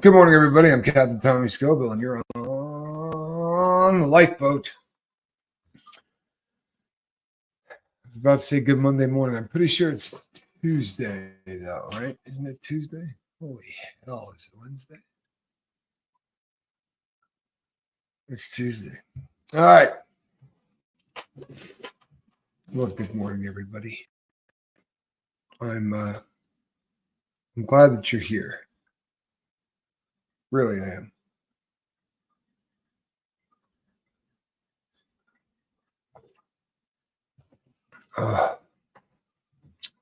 Good morning, everybody. I'm Captain Tommy Scoville, and you're on the lifeboat. I was about to say good Monday morning. I'm pretty sure it's Tuesday, though, right? Isn't it Tuesday? Holy hell, is it Wednesday? It's Tuesday. All right. Well, good morning, everybody. I'm glad that you're here. Really, I am.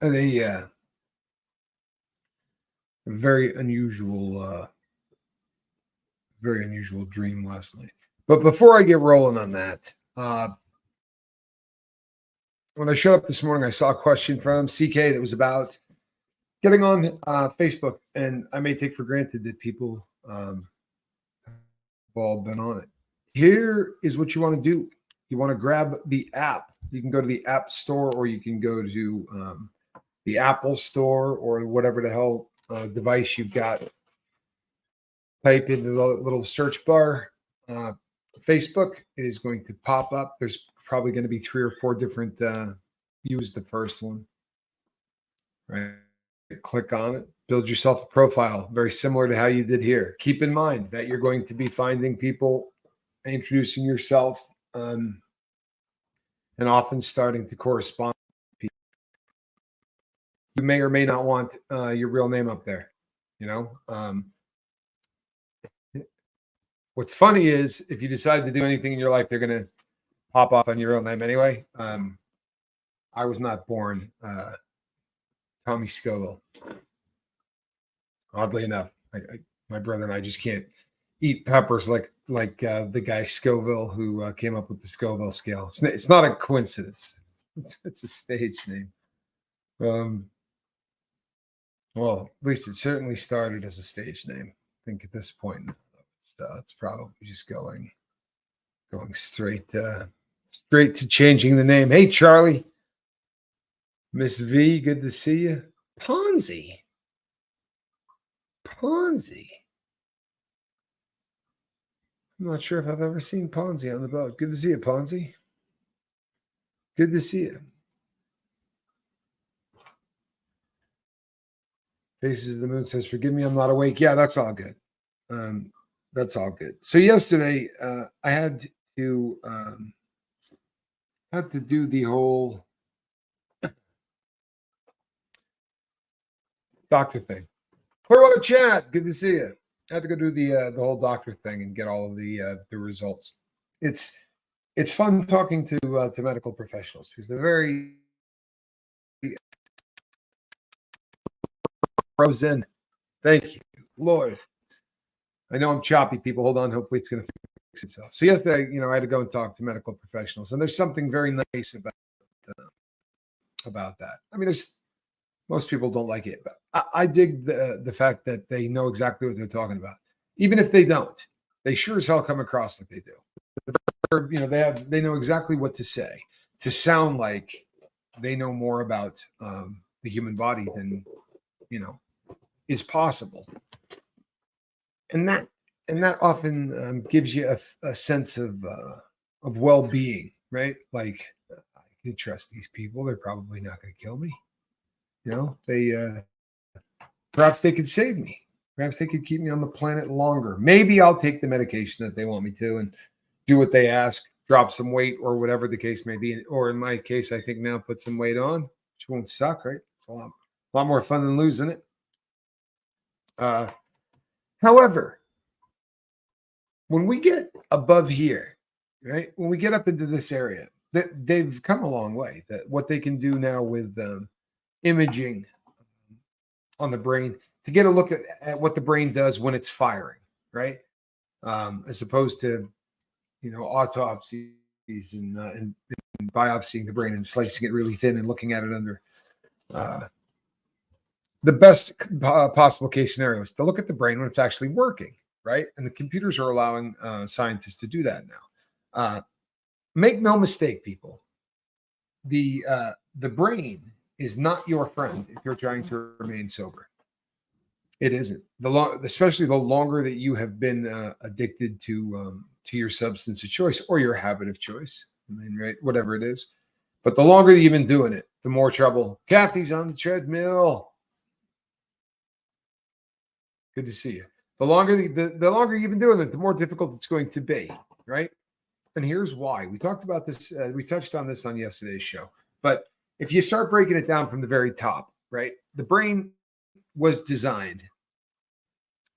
Had a very unusual dream last night. But before I get rolling on that, when I showed up this morning, I saw a question from CK that was about getting on Facebook, and I may take for granted that people have all been on it. Here is what you want to do. You want to grab the app. You can go to the App Store, or you can go to the Apple Store, or whatever the hell device you've got. Type into the little search bar Facebook. It is going to pop up. There's probably going to be 3 or 4 different use the first one, right? Click on it, build yourself a profile, very similar to how you did here. Keep in mind that you're going to be finding people, introducing yourself, and often starting to correspond with people. You may or may not want your real name up there, you know. What's funny is if you decide to do anything in your life, they're going to pop off on your real name anyway. I was not born Tommy Scoville. Oddly enough, my brother and I just can't eat peppers like the guy Scoville who came up with the Scoville scale. It's not a coincidence. It's a stage name. Well, at least it certainly started as a stage name. I think at this point, it's probably just going straight to changing the name. Hey, Charlie. Miss V, good to see you. Ponzi. I'm not sure if I've ever seen Ponzi on the boat. Good to see you, Ponzi. Good to see you. Faces of the Moon says, forgive me, I'm not awake. Yeah, that's all good. That's all good. So yesterday, I had to do the whole doctor thing. Clearwater chat, good to see you. I had to go do the whole doctor thing and get all of the results. It's fun talking to medical professionals because they're very frozen. Thank you, Lord. I know I'm choppy, people. Hold on. Hopefully it's going to fix itself. So yesterday, I had to go and talk to medical professionals, and there's something very nice about that. I mean, most people don't like it, but I dig the fact that they know exactly what they're talking about. Even if they don't, they sure as hell come across like they do. They know exactly what to say to sound like they know more about the human body than is possible. And that often gives you a sense of well-being, right? Like, I can trust these people; they're probably not going to kill me. They perhaps they could save me. Perhaps they could keep me on the planet longer. Maybe I'll take the medication that they want me to and do what they ask, drop some weight or whatever the case may be. Or in my case, I think now put some weight on, which won't suck, right? It's a lot more fun than losing it. However, when we get above here, right? When we get up into this area, they've come a long way. That what they can do now with imaging on the brain to get a look at what the brain does when it's firing, right? As opposed to, autopsies and biopsying the brain and slicing it really thin and looking at it under. The best possible case scenario is to look at the brain when it's actually working, right? And the computers are allowing scientists to do that now. Make no mistake, people. The brain is not your friend if you're trying to remain sober. It isn't especially the longer that you have been addicted to your substance of choice or your habit of choice. I mean, right, whatever it is. But the longer that you've been doing it, the more trouble. Kathy's on the treadmill. Good to see you. The longer you've been doing it, the more difficult it's going to be, right? And here's why. We talked about this. We touched on this on yesterday's show. But if you start breaking it down from the very top, right? The brain was designed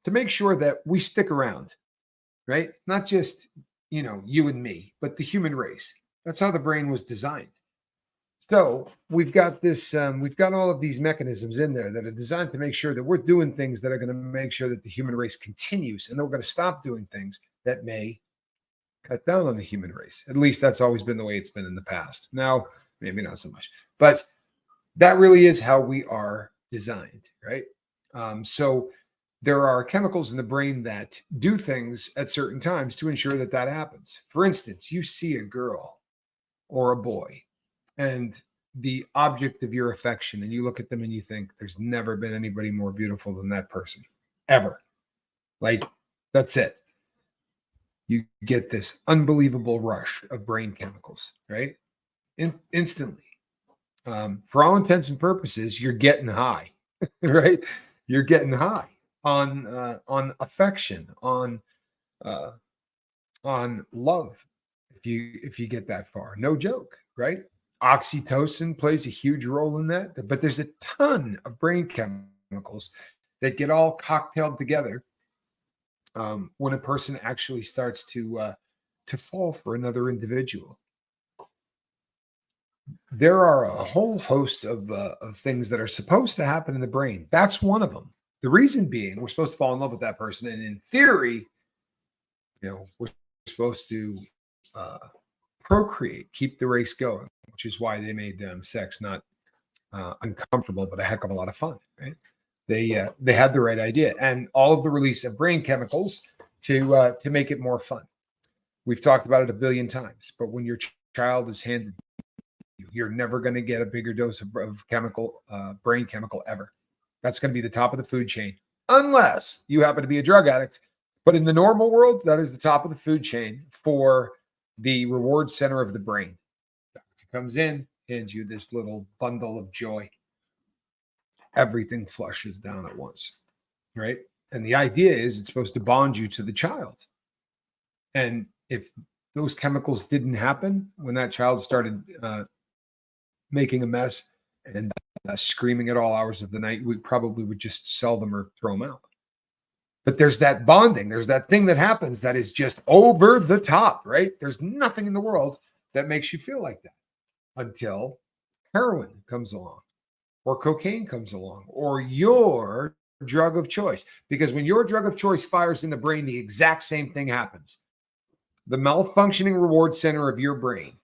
to make sure that we stick around, right? Not just, you and me, but the human race. That's how the brain was designed. So we've got we've got all of these mechanisms in there that are designed to make sure that we're doing things that are going to make sure that the human race continues, and then we're going to stop doing things that may cut down on the human race. At least that's always been the way it's been in the past. Now, maybe not so much, but that really is how we are designed, right? So there are chemicals in the brain that do things at certain times to ensure that that happens. For instance, you see a girl or a boy and the object of your affection, and you look at them and you think, there's never been anybody more beautiful than that person, ever. Like, that's it. You get this unbelievable rush of brain chemicals, right? Instantly. For all intents and purposes, you're getting high, right? You're getting high on affection, on love. If you get that far, no joke, right? Oxytocin plays a huge role in that, but there's a ton of brain chemicals that get all cocktailed together when a person actually starts to fall for another individual. There are a whole host of things that are supposed to happen in the brain. That's one of them. The reason being, we're supposed to fall in love with that person, and in theory, we're supposed to procreate, keep the race going, which is why they made sex not uncomfortable, but a heck of a lot of fun. Right? They had the right idea, and all of the release of brain chemicals to make it more fun. We've talked about it a billion times, but when your child is handed, you're never going to get a bigger dose of brain chemical ever. That's going to be the top of the food chain, unless you happen to be a drug addict. But in the normal world, that is the top of the food chain for the reward center of the brain. Doctor comes in, hands you this little bundle of joy. Everything flushes down at once, right? And the idea is it's supposed to bond you to the child. And if those chemicals didn't happen when that child started making a mess and screaming at all hours of the night, we probably would just sell them or throw them out. But there's that bonding. There's that thing that happens that is just over the top, right? There's nothing in the world that makes you feel like that until heroin comes along or cocaine comes along or your drug of choice. Because when your drug of choice fires in the brain, the exact same thing happens. The malfunctioning reward center of your brain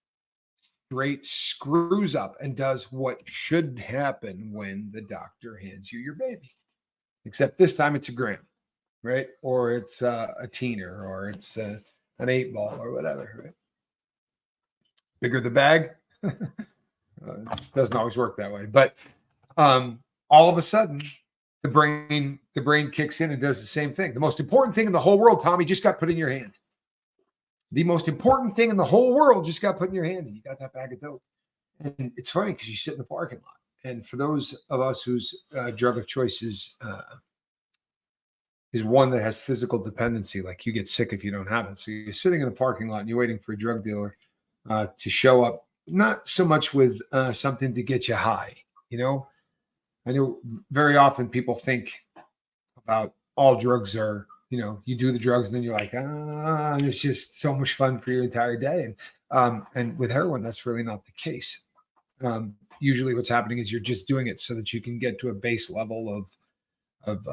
straight screws up and does what should happen when the doctor hands you your baby. Except this time it's a gram, right? Or it's a teener, or it's an 8-ball or whatever, right? Bigger the bag. It doesn't always work that way. But all of a sudden, the brain kicks in and does the same thing. The most important thing in the whole world, Tommy, just got put in your hand. The most important thing in the whole world just got put in your hand, and you got that bag of dope. And it's funny because you sit in the parking lot. And for those of us whose drug of choice is one that has physical dependency, like you get sick if you don't have it. So you're sitting in a parking lot and you're waiting for a drug dealer to show up, not so much with something to get you high. I know very often people think about all drugs are, you do the drugs and then you're like, and it's just so much fun for your entire day. And with heroin, that's really not the case. Usually what's happening is you're just doing it so that you can get to a base level of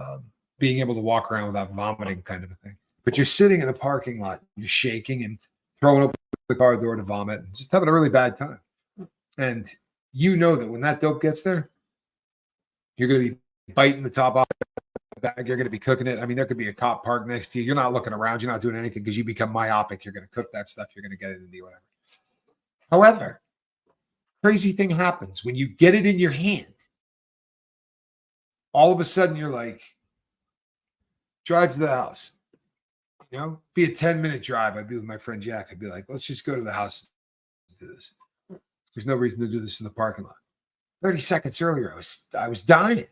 being able to walk around without vomiting, kind of a thing. But you're sitting in a parking lot, you're shaking and throwing open the car door to vomit and just having a really bad time. And you know that when that dope gets there, you're going to be biting the top off the bag. You're going to be cooking it. I mean, there could be a cop parked next to you. You're not looking around. You're not doing anything because you become myopic. You're going to cook that stuff. You're going to get it into whatever. However, crazy thing happens when you get it in your hand. All of a sudden, you're like, drive to the house. Be a 10-minute drive. I'd be with my friend Jack. I'd be like, let's just go to the house and do this. There's no reason to do this in the parking lot. 30 seconds earlier, I was dying,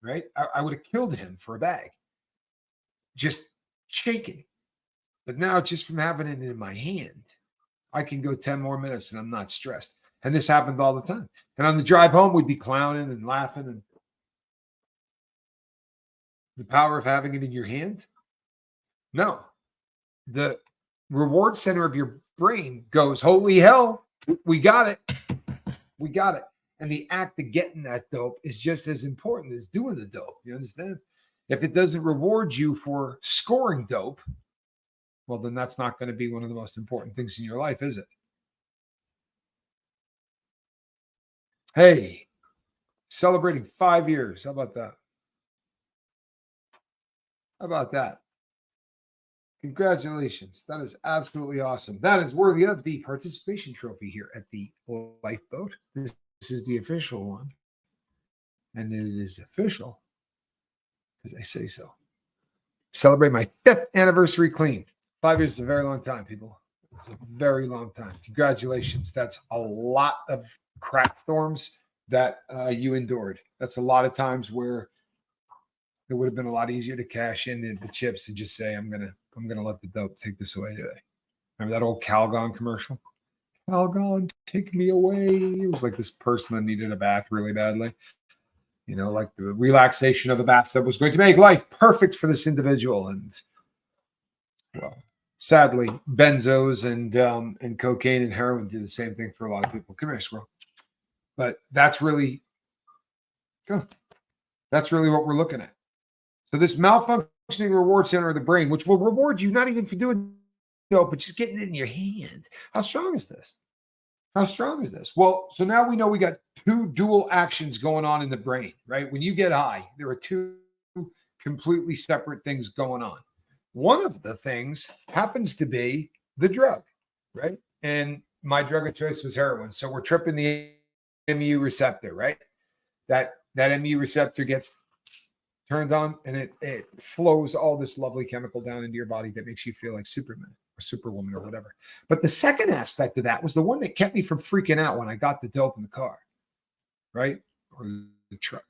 right? I would have killed him for a bag. Just shaking. But now, just from having it in my hand, I can go 10 more minutes and I'm not stressed. And this happened all the time. And on the drive home, we'd be clowning and laughing. And the power of having it in your hand? No. The reward center of your brain goes, holy hell, we got it. We got it. And the act of getting that dope is just as important as doing the dope. You understand? If it doesn't reward you for scoring dope, well, then that's not going to be one of the most important things in your life, is it? Hey, celebrating 5 years. How about that? How about that? Congratulations. That is absolutely awesome. That is worthy of the participation trophy here at the Lifeboat. This is the official one. And it is official because I say so. Celebrate my 5th anniversary clean. 5 years is a very long time, people. It's a very long time. Congratulations. That's a lot of crack storms that you endured. That's a lot of times where it would have been a lot easier to cash in the chips and just say, I'm gonna let the dope take this away today. Remember that old Calgon commercial? Calgon, take me away. It was like this person that needed a bath really badly. Like the relaxation of a bathtub was going to make life perfect for this individual. And well, sadly, benzos and cocaine and heroin do the same thing for a lot of people. Come here, squirrel. But that's really what we're looking at. So this malfunctioning reward center of the brain, which will reward you not even for doing dope, but just getting it in your hand. How strong is this? How strong is this? Well, so now we know we got 2 dual actions going on in the brain, right? When you get high, there are 2 completely separate things going on. One of the things happens to be the drug, right? And my drug of choice was heroin. So we're tripping the mu receptor, right? That mu receptor gets turned on and it flows all this lovely chemical down into your body that makes you feel like Superman or Superwoman or whatever. But the second aspect of that was the one that kept me from freaking out when I got the dope in the car, right? Or the truck.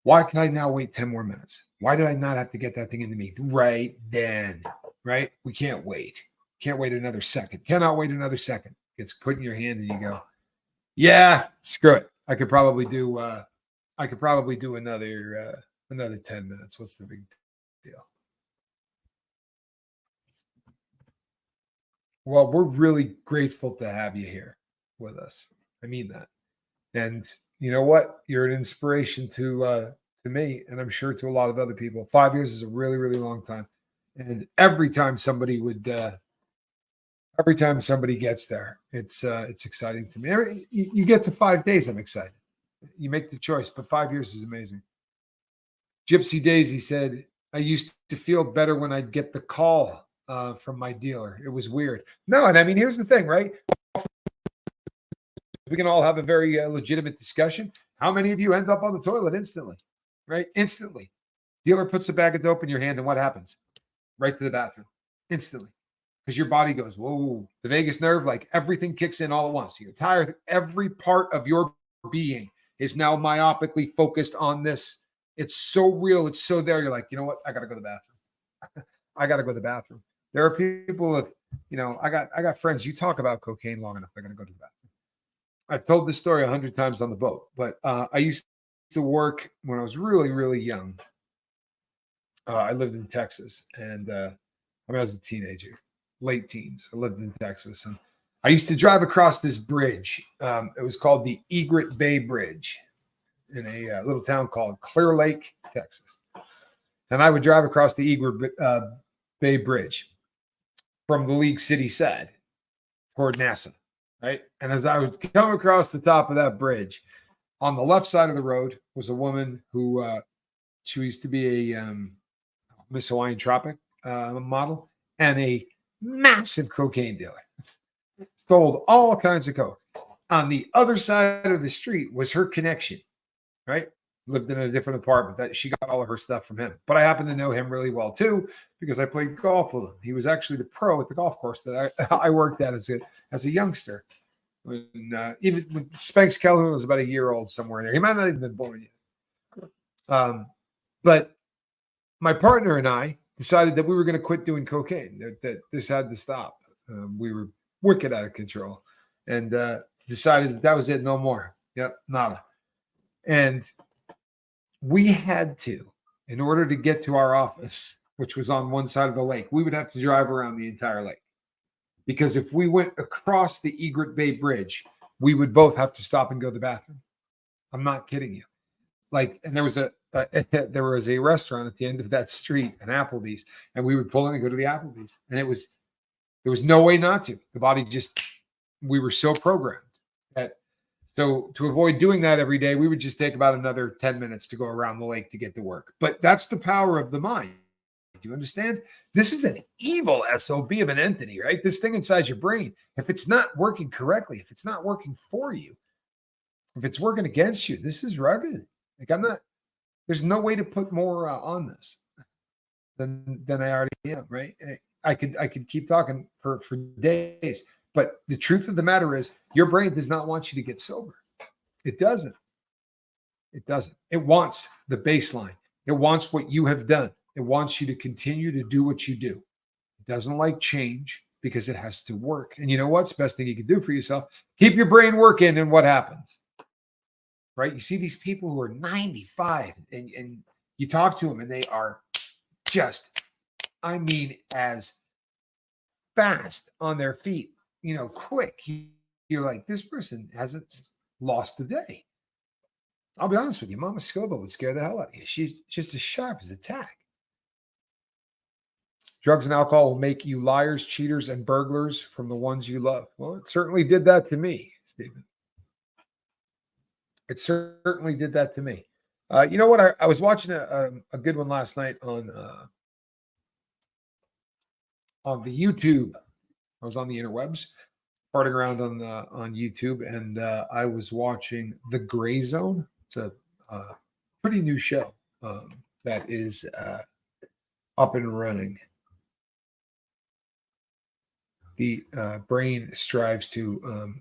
Why can I now wait 10 more minutes? Why did I not have to get that thing into me right then, right? We can't wait. Can't wait another second. Cannot wait another second. It's put in your hand and you go, yeah, screw it. I could probably do another 10 minutes. What's the big deal? Well, we're really grateful to have you here with us. I mean that. And you know what? You're an inspiration to me, and I'm sure to a lot of other people. 5 years is a really, really long time. And every time somebody gets there, it's exciting to me. You get to 5 days, I'm excited. You make the choice, but 5 years is amazing. Gypsy Daisy said, I used to feel better when I'd get the call from my dealer. It was weird. No, and I mean, here's the thing, right? We can all have a very legitimate discussion. How many of you end up on the toilet instantly, right? Instantly. Dealer puts a bag of dope in your hand and what happens? Right to the bathroom, instantly. Because your body goes, whoa, the vagus nerve, like everything kicks in all at once. Your entire, every part of your being is now myopically focused on this. It's so real. It's so there. You're like, you know what? I got to go to the bathroom. I got to go to the bathroom. There are people that, I got friends. You talk about cocaine long enough, they're going to go to the bathroom. I've told this story 100 times on the boat, but I used to work when I was really, really young. I lived in Texas, and I was a teenager, late teens. I lived in Texas, and I used to drive across this bridge. It was called the Egret Bay Bridge in a little town called Clear Lake, Texas. And I would drive across the Egret Bay Bridge from the League City side toward NASA, right? And as I would come across the top of that bridge, on the left side of the road was a woman who she used to be a Miss Hawaiian Tropic model and a massive cocaine dealer. Sold all kinds of coke. On the other side of the street was her connection, right? lived in a different apartment. That she got all of her stuff from him. But I happen to know him really well too because I played golf with him. He was actually the pro at the golf course that I worked at as a youngster. Even when Spanx Calhoun was about a year old somewhere in there. He might not even been born yet. But my partner and I decided that we were going to quit doing cocaine, that this had to stop. We were wicked out of control and decided that was it, no more. Yep, nada. And we had to, in order to get to our office, which was on one side of the lake, we would have to drive around the entire lake. Because if we went across the Egret Bay Bridge, we would both have to stop and go to the bathroom. I'm not kidding you. Like, and there was a restaurant at the end of that street, an Applebee's, and we would pull in and go to the Applebee's, and there was no way not to. The body we were so programmed that. So to avoid doing that every day, we would just take about another 10 minutes to go around the lake to get to work. But that's the power of the mind. Do you understand? This is an evil SOB of an entity, right? This thing inside your brain. If it's not working correctly, if it's not working for you, if it's working against you, this is rugged. Like there's no way to put more on this than I already am, right? I could keep talking for days. But the truth of the matter is your brain does not want you to get sober. It doesn't. It doesn't. It wants the baseline. It wants what you have done. It wants you to continue to do what you do. It doesn't like change because it has to work. And you know what's the best thing you can do for yourself? Keep your brain working, and what happens? Right? You see these people who are 95 and you talk to them and they are just, as fast on their feet, quick. You're like, this person hasn't lost a day. I'll be honest with you. Mama Scoba would scare the hell out of you. She's just as sharp as a tack. Drugs and alcohol will make you liars, cheaters, and burglars from the ones you love. Well, it certainly did that to me, Stephen. It certainly did that to me. You know what? I was watching a good one last night on the YouTube. I was on the interwebs, farting around on YouTube, and I was watching The Gray Zone. It's a pretty new show that is up and running. The brain strives to,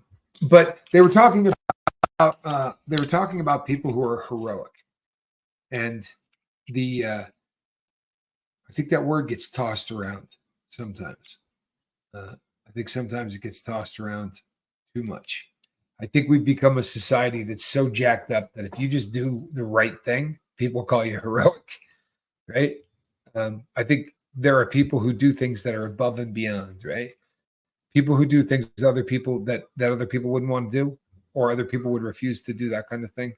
but they were talking about people who are heroic, and I think that word gets tossed around sometimes. I think sometimes it gets tossed around too much. I think we've become a society that's so jacked up that if you just do the right thing, people call you heroic, right? I think there are people who do things that are above and beyond, right? People who do things other people that other people wouldn't want to do, or other people would refuse to do that kind of thing.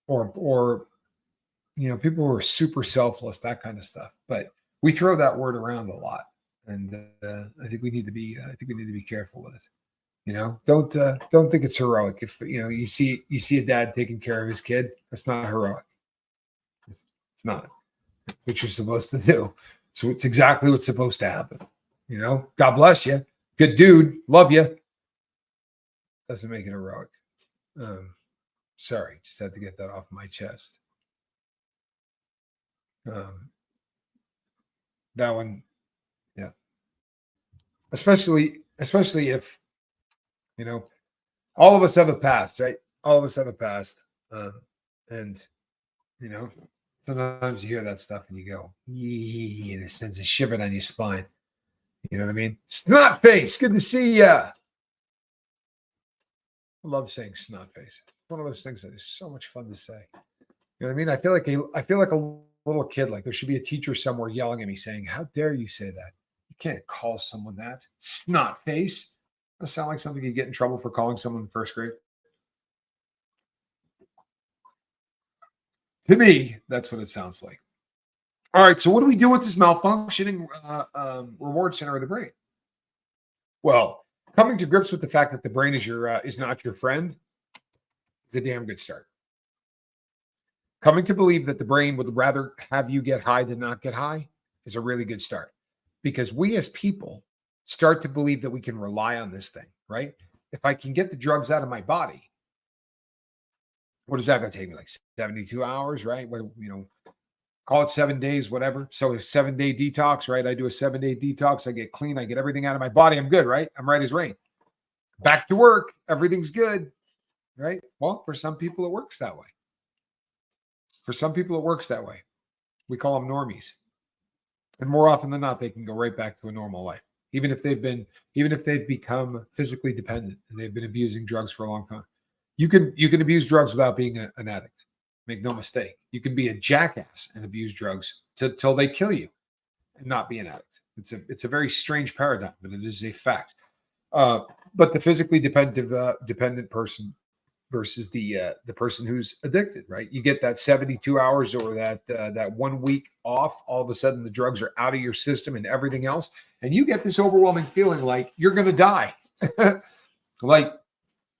Or people who are super selfless, that kind of stuff. But we throw that word around a lot. And I think we need to be careful with it. Don't think it's heroic. If you see a dad taking care of his kid, that's not heroic. It's not. It's what you're supposed to do. So it's exactly what's supposed to happen. God bless you. Good dude. Love you. Doesn't make it heroic. Sorry, just had to get that off my chest. That one. Yeah. Especially if, all of us have a past, right? All of us have a past. And, sometimes you hear that stuff and you go, and it sends a shiver down your spine. You know what I mean? Snot face. Good to see ya. I love saying snot face. It's one of those things that is so much fun to say. You know what I mean? I feel like a little kid, like there should be a teacher somewhere yelling at me saying, how dare you say that? You can't call someone that. Snot face. That sound like something you get in trouble for calling someone in first grade. To me, that's what it sounds like. All right, so what do we do with this malfunctioning reward center of the brain? Well, coming to grips with the fact that the brain is not your friend is a damn good start. Coming to believe that the brain would rather have you get high than not get high is a really good start, because we as people start to believe that we can rely on this thing, right? If I can get the drugs out of my body, What is that going to take me? Like 72 hours, right? What, call it 7 days, whatever. So a 7-day detox, right? I do a 7-day detox. I get clean. I get everything out of my body. I'm good, right? I'm right as rain. Back to work. Everything's good, right? Well, for some people, it works that way. For some people, it works that way. We call them normies. And more often than not, they can go right back to a normal life, even if they've become physically dependent and they've been abusing drugs for a long time. You can abuse drugs without being an addict. Make no mistake. You can be a jackass and abuse drugs till they kill you and not be an addict. It's a very strange paradigm, but it is a fact. But the physically dependent person versus the person who's addicted, right? You get that 72 hours or that 1 week off. All of a sudden, the drugs are out of your system and everything else, and you get this overwhelming feeling like you're going to die, like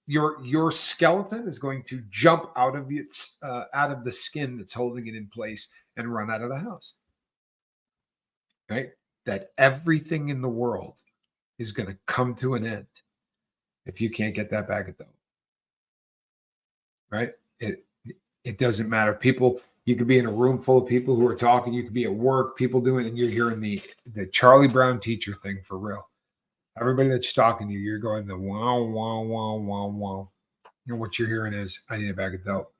your skeleton is going to jump out of the skin that's holding it in place and run out of the house, right? That everything in the world is going to come to an end if you can't get that bag of dope. Right? It doesn't matter. People, you could be in a room full of people who are talking. You could be at work, people doing, and you're hearing the Charlie Brown teacher thing for real. Everybody that's talking to you, you're going the wow, wow, wow, wow, wow. What you're hearing is, I need a bag of dope.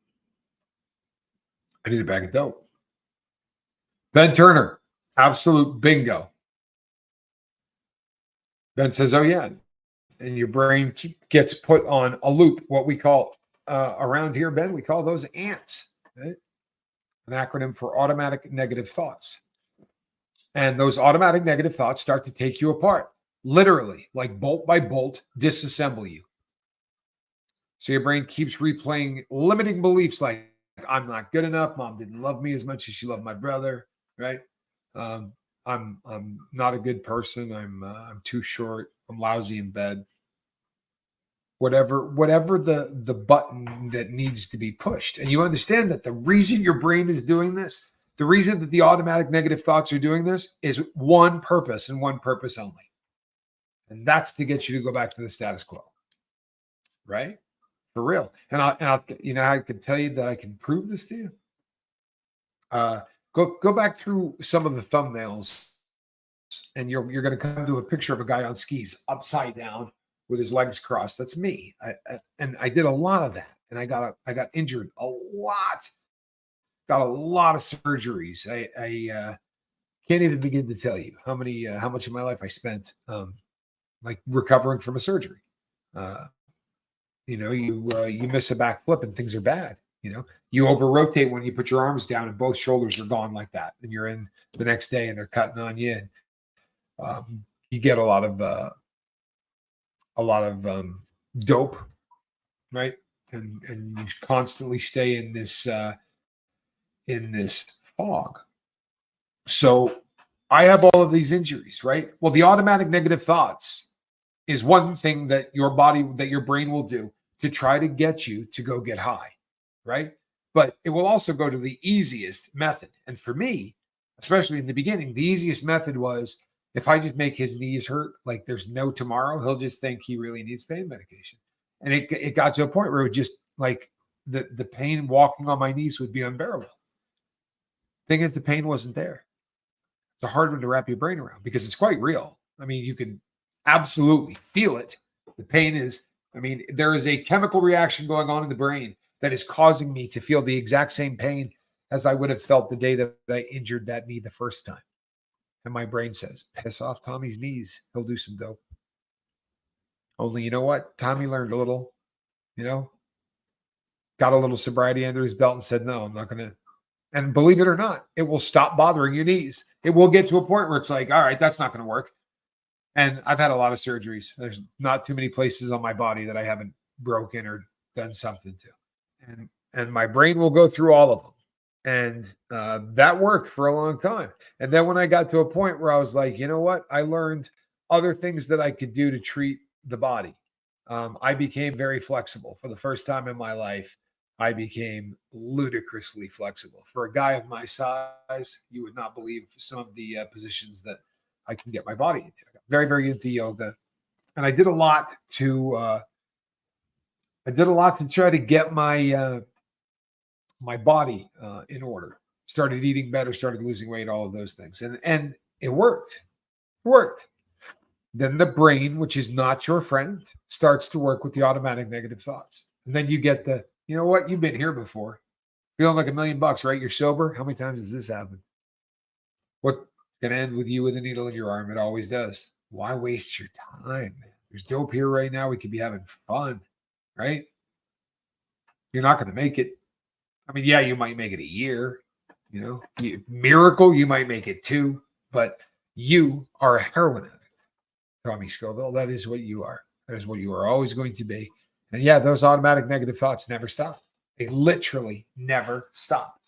I need a bag of dope. Ben Turner, absolute bingo. Ben says, oh yeah. And your brain gets put on a loop, what we call around here, Ben, we call those ants, right? An acronym for automatic negative thoughts. And those automatic negative thoughts start to take you apart, literally, like bolt by bolt, disassemble you. So your brain keeps replaying limiting beliefs like, I'm not good enough. Mom didn't love me as much as she loved my brother, right? I'm not a good person. I'm too short. I'm lousy in bed. Whatever the button that needs to be pushed. And you understand that the reason your brain is doing this, the reason that the automatic negative thoughts are doing this is one purpose and one purpose only. And that's to get you to go back to the status quo. Right? For real. And I'll I can tell you that I can prove this to you. Go back through some of the thumbnails and you're going to come to a picture of a guy on skis upside down with his legs crossed. That's me. I did a lot of that, and I got injured a lot. Got a lot of surgeries. I can't even begin to tell you how much of my life I spent like recovering from a surgery. You miss a back flip and things are bad. You over rotate when you put your arms down and both shoulders are gone like that, and you're in the next day and they're cutting on you. And, you get a lot of dope, right? And you constantly stay in this fog. So I have all of these injuries, right? Well, the automatic negative thoughts is one thing that your brain will do to try to get you to go get high, right? But it will also go to the easiest method. And for me, especially in the beginning, the easiest method was, if I just make his knees hurt, like there's no tomorrow, he'll just think he really needs pain medication. And it got to a point where it would just like the pain walking on my knees would be unbearable. Thing is, the pain wasn't there. It's a hard one to wrap your brain around because it's quite real. I mean, you can absolutely feel it. The pain is, there is a chemical reaction going on in the brain that is causing me to feel the exact same pain as I would have felt the day that I injured that knee the first time. And my brain says, piss off Tommy's knees. He'll do some dope. Only, you know what? Tommy learned a little, got a little sobriety under his belt and said, no, I'm not going to. And believe it or not, it will stop bothering your knees. It will get to a point where it's like, all right, that's not going to work. And I've had a lot of surgeries. There's not too many places on my body that I haven't broken or done something to. And my brain will go through all of them. And that worked for a long time. And then when I got to a point where I was like, you know what? I learned other things that I could do to treat the body. I became very flexible. For the first time in my life, I became ludicrously flexible. For a guy of my size, you would not believe some of the positions that I can get my body into. I got very, very into yoga. And I did a lot to try to get my my body in order. Started eating better, started losing weight, all of those things. And it worked. It worked. Then the brain, which is not your friend, starts to work with the automatic negative thoughts. And then you get the, you know what, you've been here before. Feeling like $1,000,000, right? You're sober. How many times has this happened? What's going to end with you with a needle in your arm? It always does. Why waste your time, man? There's dope here right now. We could be having fun, right? You're not going to make it. I mean, yeah, you might make it a year, miracle, you might make it 2, but you are a heroin addict. Tommy Scoville, that is what you are. That is what you are always going to be. And yeah, those automatic negative thoughts never stop. They literally never stop.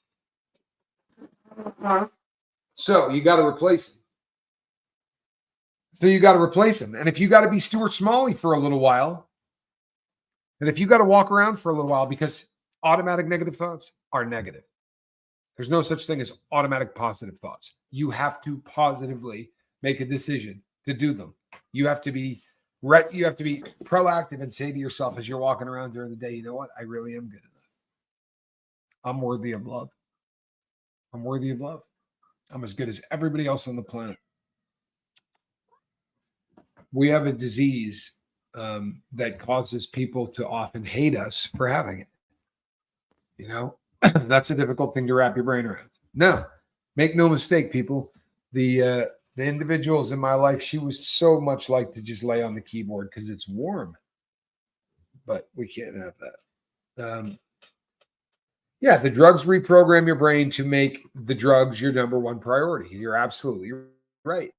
So you got to replace them. And if you got to be Stuart Smalley for a little while, and if you got to walk around for a little while, because automatic negative thoughts are negative. There's no such thing as automatic positive thoughts. You have to positively make a decision to do them. You have to be proactive and say to yourself as you're walking around during the day, you know what? I really am good enough. I'm worthy of love. I'm worthy of love. I'm as good as everybody else on the planet. We have a disease that causes people to often hate us for having it. That's a difficult thing to wrap your brain around. No, make no mistake, people. The individuals in my life, she was so much like to just lay on the keyboard because it's warm. But we can't have that. Yeah, the drugs reprogram your brain to make the drugs your number one priority. You're absolutely right.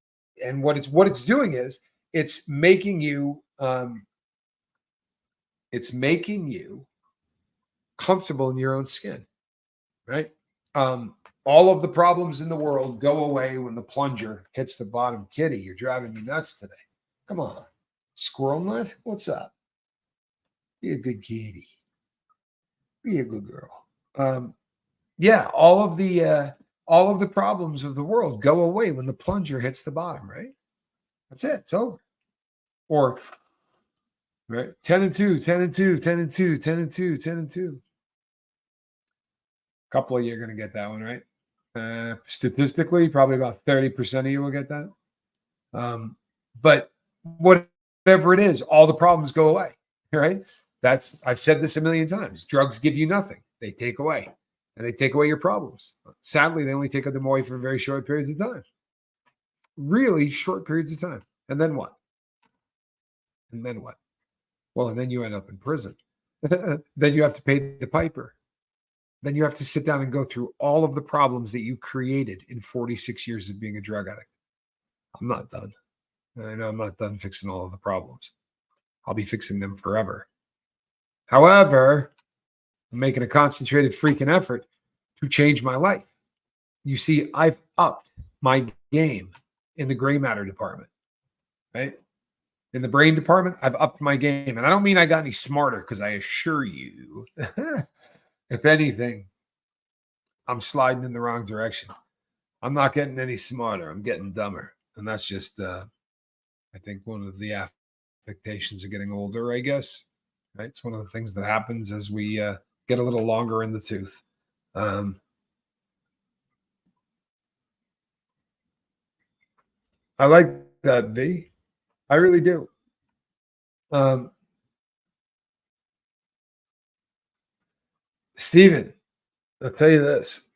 And what it's doing is it's making you comfortable in your own skin, right? All of the problems in the world go away when the plunger hits the bottom. Kitty, you're driving me nuts today. Come on. Squirrel nut, what's up? Be a good kitty. Be a good girl. Yeah, all of the problems of the world go away when the plunger hits the bottom, right? That's it. It's over. Or right, 10 and 2, 10 and 2, 10 and 2, 10 and 2, 10 and 2. A couple of you are going to get that one, right? Statistically, probably about 30% of you will get that. But whatever it is, all the problems go away, right? I've said this a million times. Drugs give you nothing. They take away. And they take away your problems. Sadly, they only take them away for very short periods of time. Really short periods of time. And then what? Well, and then you end up in prison. Then you have to pay the piper. Then you have to sit down and go through all of the problems that you created in 46 years of being a drug addict. I'm not done. I know I'm not done fixing all of the problems. I'll be fixing them forever. However, I'm making a concentrated freaking effort to change my life. You see, I've upped my game in the gray matter department, right? In the brain department, I've upped my game. And I don't mean I got any smarter, because I assure you, if anything, I'm sliding in the wrong direction. I'm not getting any smarter. I'm getting dumber. And that's just, I think, one of the affectations of getting older, I guess. Right? It's one of the things that happens as we get a little longer in the tooth. I like that, V. I really do. Steven, I'll tell you this.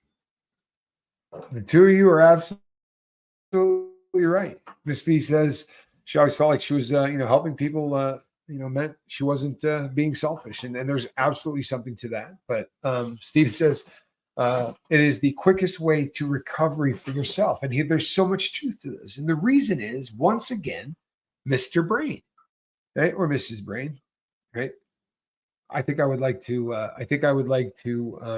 The two of you are absolutely right. Miss V says she always felt like she was, helping people, meant she wasn't being selfish. And there's absolutely something to that. But Steve says it is the quickest way to recovery for yourself. And there's so much truth to this. And the reason is, once again, Mr. Brain, right? Or Mrs. Brain, right? I think I would like to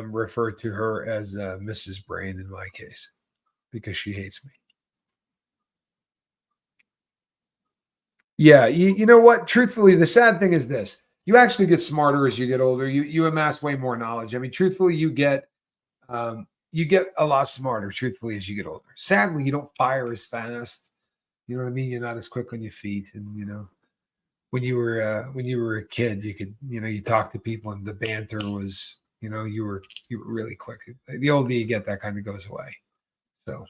refer to her as Mrs. Brain in my case, because she hates me. Yeah, you know what? Truthfully, the sad thing is this: you actually get smarter as you get older. You amass way more knowledge. I mean, truthfully, you get a lot smarter. Truthfully, as you get older. Sadly, you don't fire as fast. You know what I mean? You're not as quick on your feet, and when you were a kid, you could you talk to people, and the banter was you were really quick. The older you get, that kind of goes away. So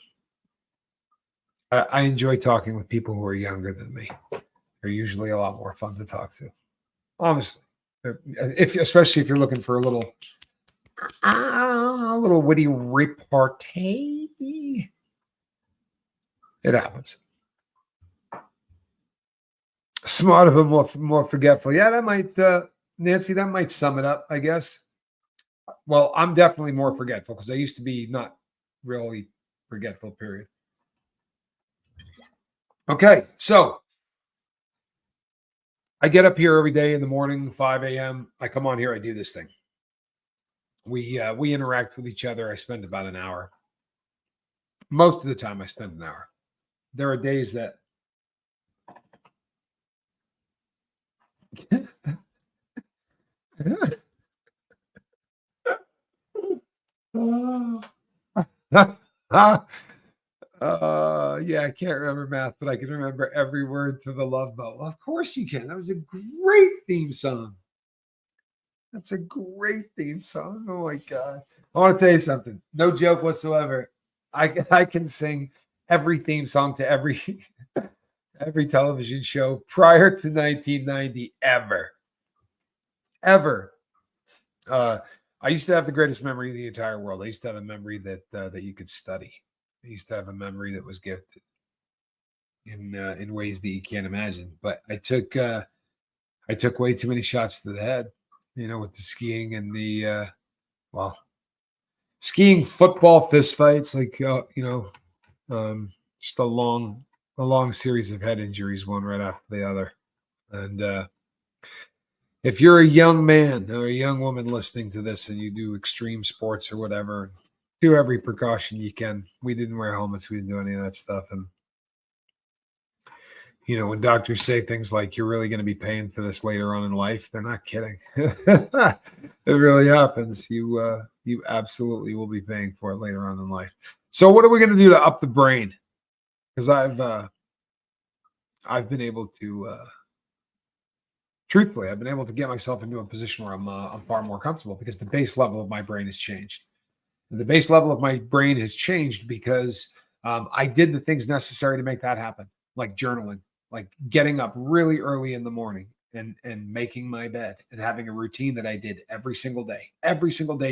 I enjoy talking with people who are younger than me. They're usually a lot more fun to talk to. Honestly, especially if you're looking for a little witty repartee, it happens. Smarter but more forgetful. Yeah, that might Nancy. That might sum it up, I guess. Well, I'm definitely more forgetful because I used to be not really forgetful. Period. Okay, so I get up here every day in the morning, 5 a.m. I come on here. I do this thing. We interact with each other. I spend about an hour. Most of the time, I spend an hour. There are days that yeah, I can't remember math, but I can remember every word to the Love Boat. Well, of course you can. That was a great theme song. That's a great theme song. Oh my God. I want to tell you something. No joke whatsoever. I can sing every theme song to every every television show prior to 1990 ever. Ever. I used to have the greatest memory of the entire world. I used to have a memory that you could study. I used to have a memory that was gifted in ways that you can't imagine. But I took way too many shots to the head, with the skiing and the well, skiing, football, fist fights, like just a long series of head injuries, one right after the other. And if you're a young man or a young woman listening to this and you do extreme sports or whatever, do every precaution you can. We didn't wear helmets. We didn't do any of that stuff. And, when doctors say things like you're really going to be paying for this later on in life, they're not kidding. It really happens. You absolutely will be paying for it later on in life. So what are we going to do to up the brain? Because I've been able to, truthfully, I've been able to get myself into a position where I'm far more comfortable because the base level of my brain has changed. And the base level of my brain has changed because I did the things necessary to make that happen, like journaling, like getting up really early in the morning and making my bed and having a routine that I did every single day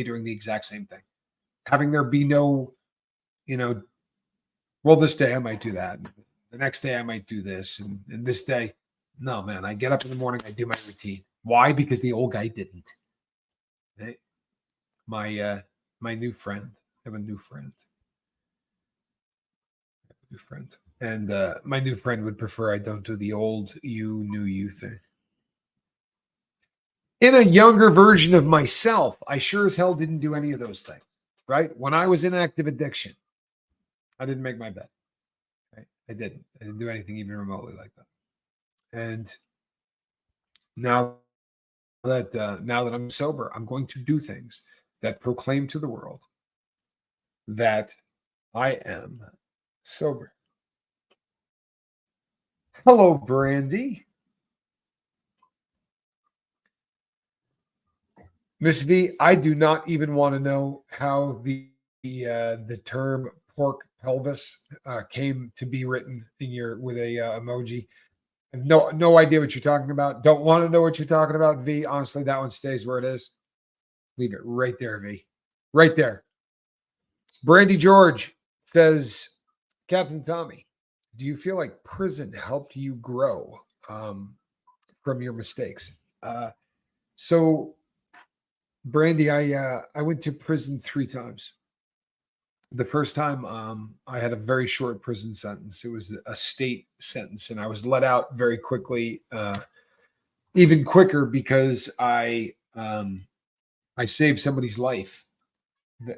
doing the exact same thing. Having there be no, well, this day I might do that. The next day I might do this. And this day, no, man, I get up in the morning, I do my routine. Why? Because the old guy didn't. Right? My new friend, I have a new friend. And my new friend would prefer I don't do the old new you thing. In a younger version of myself, I sure as hell didn't do any of those things, right? When I was in active addiction, I didn't make my bed. Right? I didn't do anything even remotely like that. And now that I'm sober, I'm going to do things that proclaim to the world that I am sober. Hello, Brandy. Miss V, I do not even want to know how the term pork pelvis came to be written in your with a emoji. I have no idea what you're talking about. Don't want to know what you're talking about, V. Honestly, that one stays where it is. Leave it right there, V. Right there. Brandy George says, Captain Tommy, do you feel like prison helped you grow from your mistakes? So, Brandy, I went to prison 3 times. The first time, I had a very short prison sentence. It was a state sentence, and I was let out very quickly, even quicker because I saved somebody's life.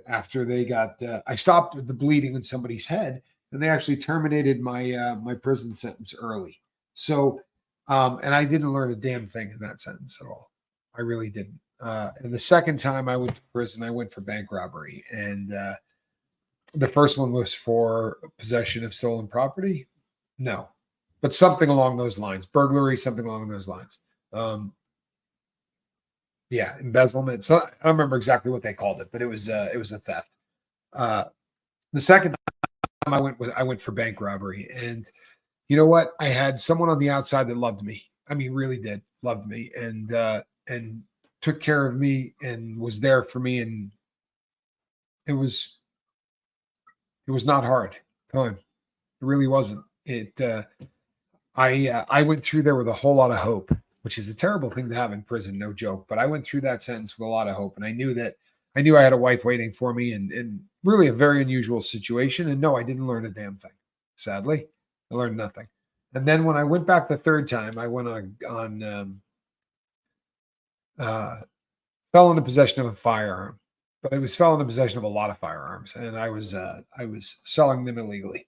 After they got, I stopped the bleeding in somebody's head, and they actually terminated my prison sentence early. So, and I didn't learn a damn thing in that sentence at all. I really didn't. And the second time I went to prison, I went for bank robbery, and the first one was for possession of stolen property. No, but something along those lines, burglary, something along those lines. Yeah, embezzlement. So I don't remember exactly what they called it, but it was a theft. Uh, the second time I went for bank robbery, and you know what? I had someone on the outside that loved me. I mean, really did loved me, and took care of me and was there for me, and it was it was not hard time. It really wasn't. I went through there with a whole lot of hope, which is a terrible thing to have in prison, no joke. But I went through that sentence with a lot of hope, and I knew I had a wife waiting for me, and really a very unusual situation. And no, I didn't learn a damn thing. Sadly, I learned nothing. And then when I went back the third time, I went on uh, fell into possession of a firearm, but I was fell into possession of a lot of firearms, and I was selling them illegally,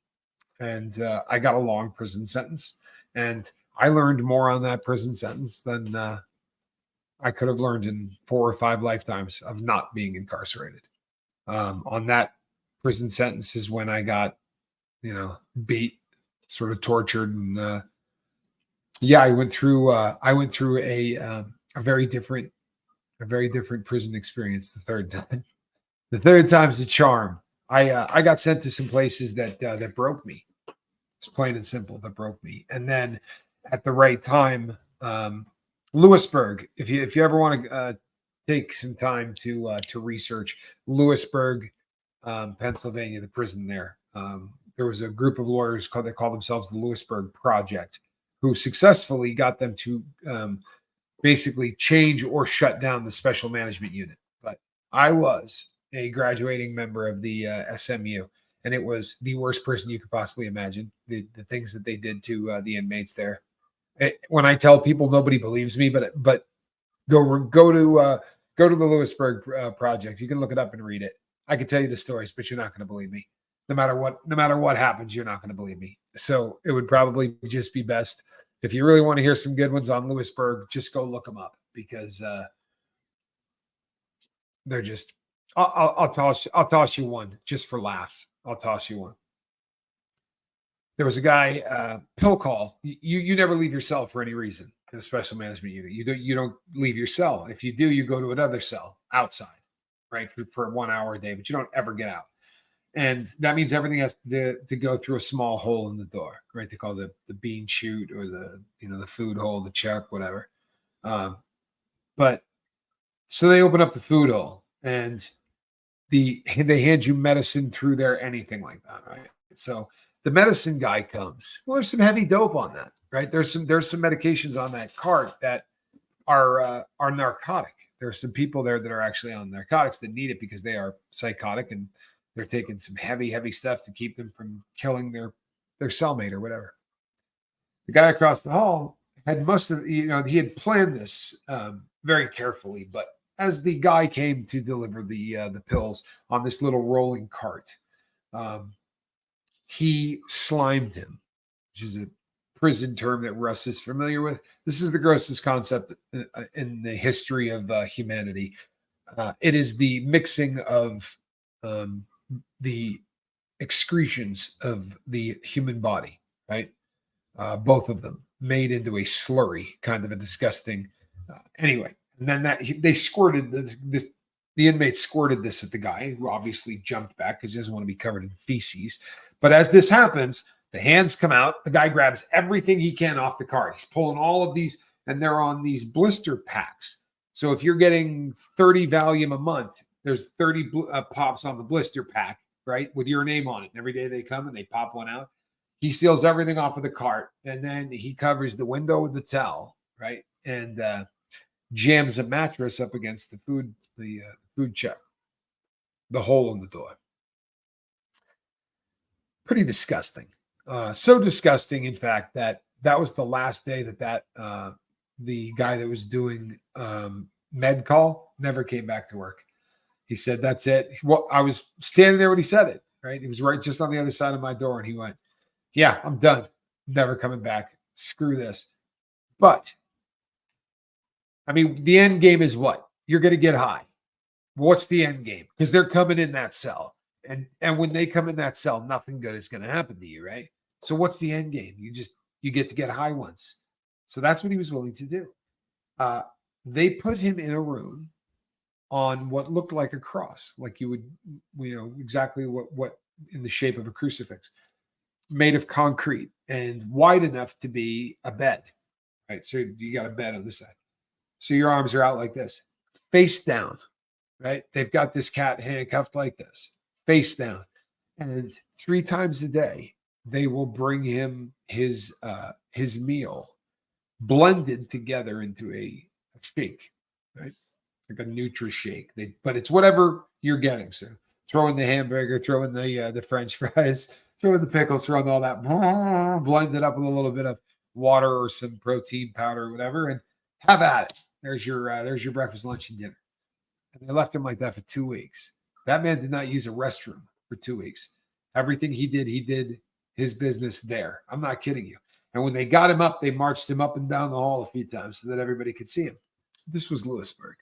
and I got a long prison sentence, and I learned more on that prison sentence than I could have learned in 4 or 5 lifetimes of not being incarcerated. On that prison sentence is when I got, beat, sort of tortured, and yeah, I went through a very different prison experience the third time. The third time's the charm. I got sent to some places that broke me. It's plain and simple, that broke me. And then at the right time, Lewisburg. If you ever want to take some time to research Lewisburg, Pennsylvania, the prison there. There was a group of lawyers they call themselves the Lewisburg Project, who successfully got them to basically change or shut down the special management unit. But I was a graduating member of the SMU, and it was the worst prison you could possibly imagine. The things that they did to the inmates there. When I tell people, nobody believes me, but go to the Lewisburg Project. You can look it up and read it. I can tell you the stories, but you're not going to believe me. No matter what happens, you're not going to believe me. So it would probably just be best if you really want to hear some good ones on Lewisburg, just go look them up, because they're just. I'll toss you one just for laughs. I'll toss you one. There was a guy, pill call. You never leave your cell for any reason in a special management unit. You don't leave your cell. If you do, you go to another cell outside, right, for 1 hour a day, but you don't ever get out. And that means everything has to go through a small hole in the door, right? They call the bean chute, or the food hole, the chuck, whatever. Um, but so they open up the food hole, and they hand you medicine through there, anything like that, right? So the medicine guy comes. Well, there's some heavy dope on that, right? There's some medications on that cart that are narcotic. There are some people there that are actually on narcotics that need it because they are psychotic, and they're taking some heavy stuff to keep them from killing their cellmate or whatever. The guy across the hall must have, he had planned this very carefully, but as the guy came to deliver the pills on this little rolling cart, he slimed him, which is a prison term that Russ is familiar with. This is the grossest concept in the history of humanity. It is the mixing of the excretions of the human body, right? Both of them made into a slurry, kind of a disgusting. Anyway, and then they squirted this. The inmate squirted this at the guy, who obviously jumped back because he doesn't want to be covered in feces. But as this happens, the hands come out. The guy grabs everything he can off the cart. He's pulling all of these, and they're on these blister packs. So if you're getting 30 Valium a month, there's 30 pops on the blister pack, right, with your name on it. And every day they come and they pop one out. He seals everything off of the cart, and then he covers the window with the towel, right, and jams a mattress up against the food check, the hole in the door. Pretty disgusting. So disgusting, in fact, that was the last day that the guy that was doing med call never came back to work. He said, "That's it." Well, I was standing there when he said it. Right, he was right just on the other side of my door, and he went, "Yeah, I'm done. Never coming back. Screw this." But I mean, the end game is what? You're going to get high. What's the end game? Because they're coming in that cell. And when they come in that cell, nothing good is going to happen to you, right? So what's the end game? You get to get high once. So that's what he was willing to do. They put him in a room on what looked like a cross, like you would, exactly what in the shape of a crucifix, made of concrete and wide enough to be a bed. Right, so you got a bed on this side. So your arms are out like this, face down. Right, they've got this cat handcuffed like this, face down, and 3 times a day they will bring him his meal blended together into a shake, right? Like a Nutri shake. But it's whatever you're getting. So throw in the hamburger, throw in the French fries, throw in the pickles, throw in all that, blend it up with a little bit of water or some protein powder or whatever, and have at it. There's your breakfast, lunch, and dinner. And they left him like that for 2 weeks. That man did not use a restroom for 2 weeks. Everything he did his business there. I'm not kidding you. And when they got him up, they marched him up and down the hall a few times so that everybody could see him. This was Lewisburg.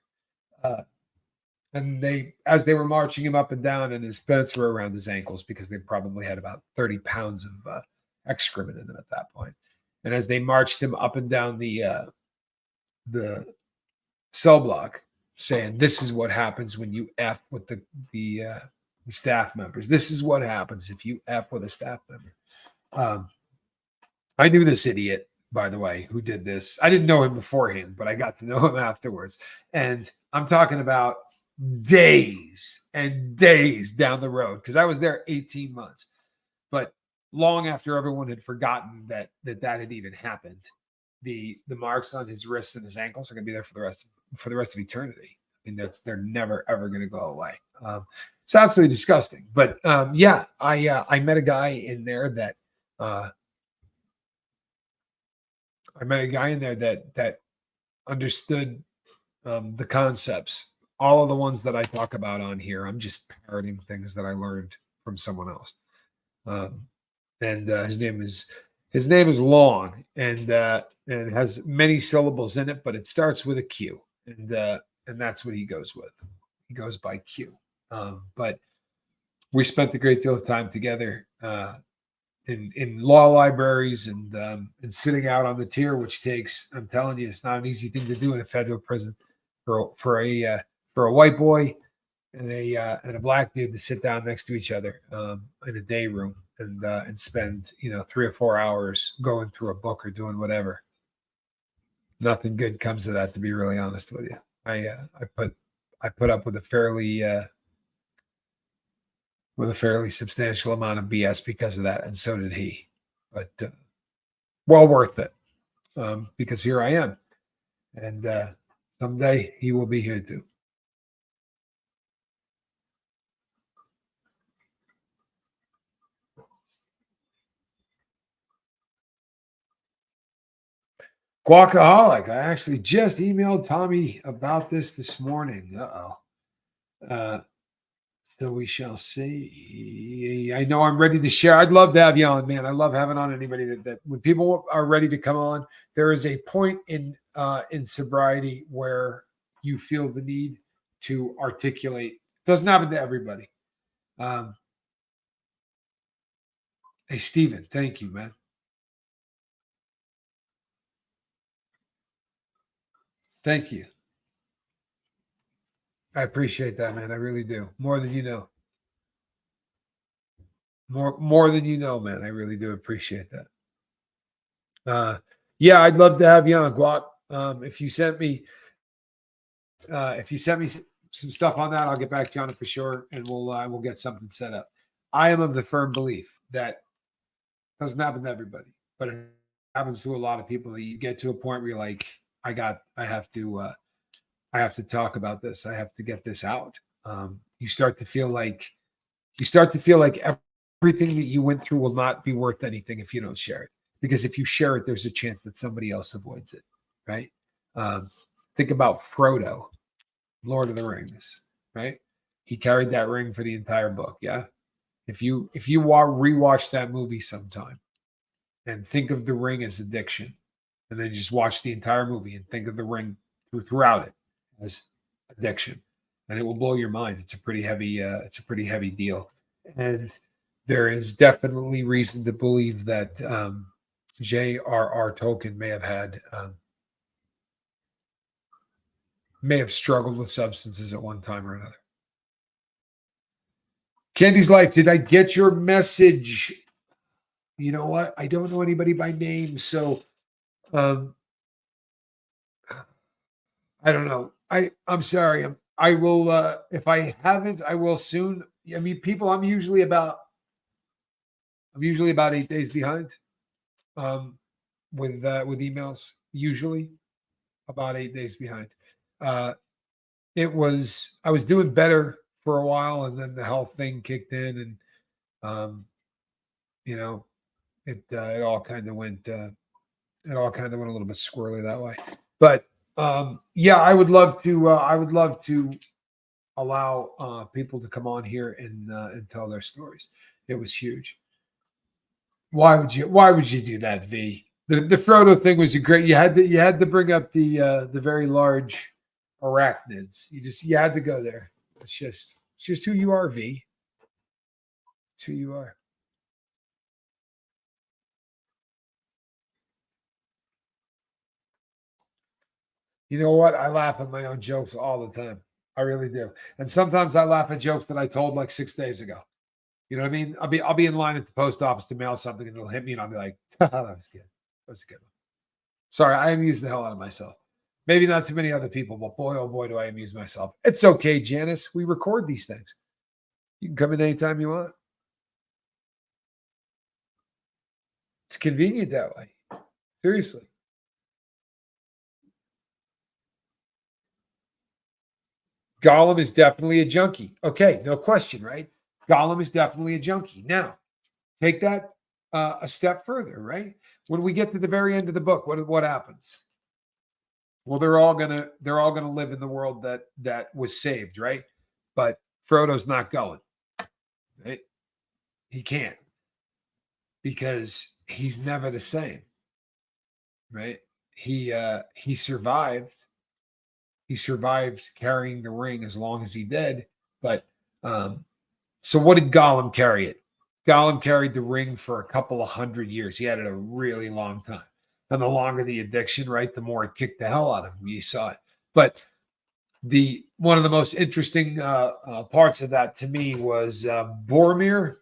And as they were marching him up and down, and his pants were around his ankles because they probably had about 30 pounds of excrement in them at that point. And as they marched him up and down the cell block, saying, "This is what happens when you F with the staff members. This is what happens if you F with a staff member." I knew this idiot, by the way, who did this. I didn't know him beforehand, but I got to know him afterwards. And I'm talking about days and days down the road, because I was there 18 months. But long after everyone had forgotten that had even happened, the marks on his wrists and his ankles are going to be there for the rest of eternity. I mean, they're never ever going to go away. It's absolutely disgusting. But yeah, I met a guy in there that that understood the concepts. All of the ones that I talk about on here, I'm just parroting things that I learned from someone else. And his name is long and has many syllables in it, but it starts with a Q, and that's what he goes with. He goes by Q. But we spent a great deal of time together in law libraries and sitting out on the tier, which takes, I'm telling you, it's not an easy thing to do in a federal prison for a white boy and a black dude to sit down next to each other in a day room and spend 3 or 4 hours going through a book or doing whatever. Nothing good comes of that, to be really honest with you. I put up with a fairly substantial amount of BS because of that, and so did he. But well worth it, because here I am, and someday he will be here too. Guacaholic. I actually just emailed Tommy about this morning. So we shall see. I know I'm ready to share. I'd love to have you on, man. I love having on anybody that when people are ready to come on. There is a point in sobriety where you feel the need to articulate. Doesn't happen to everybody. Hey, Steven, thank you, man. Thank you. I appreciate that, man. I really do. More than you know. More than you know, man. I really do appreciate that. Yeah, I'd love to have you on, Guac. If you sent me some stuff on that, I'll get back to you on it for sure, and we'll get something set up. I am of the firm belief that doesn't happen to everybody, but it happens to a lot of people. That you get to a point where you're like, I have to talk about this. I have to get this out. You start to feel like everything that you went through will not be worth anything if you don't share it. Because if you share it, there's a chance that somebody else avoids it, right? Think about Frodo, Lord of the Rings, right? He carried that ring for the entire book. Yeah. If you rewatch that movie sometime and think of the ring as addiction, and then just watch the entire movie and think of the ring throughout it as addiction, and it will blow your mind. It's a pretty heavy deal, and there is definitely reason to believe that J.R.R. Tolkien may have had may have struggled with substances at one time or another. Candy's Life, did I get your message? You know what? I don't know anybody by name, so um, I don't know. I'm sorry. I will if I haven't, I will soon. I mean, people, I'm usually about 8 days behind um with emails, usually about 8 days behind. Uh I was doing better for a while and then the health thing kicked in and um you know it all kind of went a little bit squirrely that way. But yeah, I would love to allow people to come on here and tell their stories. It was huge. Why would you do that, V? The Frodo thing was a great. You had to bring up the very large arachnids. You had to go there. It's just who you are, V. It's who you are. You know what? I laugh at my own jokes all the time. I really do. And sometimes I laugh at jokes that I told like 6 days ago. You know what I mean? I'll be in line at the post office to mail something and it'll hit me and I'll be like, that was good. That was a good one. Sorry, I amuse the hell out of myself. Maybe not too many other people, but boy, oh boy, do I amuse myself. It's okay, Janice. We record these things. You can come in anytime you want. It's convenient that way. Seriously. Gollum is definitely a junkie. Okay, no question, right? Gollum is definitely a junkie. Now, take that a step further, right? When we get to the very end of the book, what happens? Well, they're all gonna live in the world that was saved, right? But Frodo's not going, right? He can't because he's never the same, right? He survived. He survived carrying the ring as long as he did. But so what did Gollum carry it? Gollum carried the ring for a couple of 100 years. He had it a really long time. And the longer the addiction, right, the more it kicked the hell out of him. You saw it. But the one of the most interesting parts of that to me was Boromir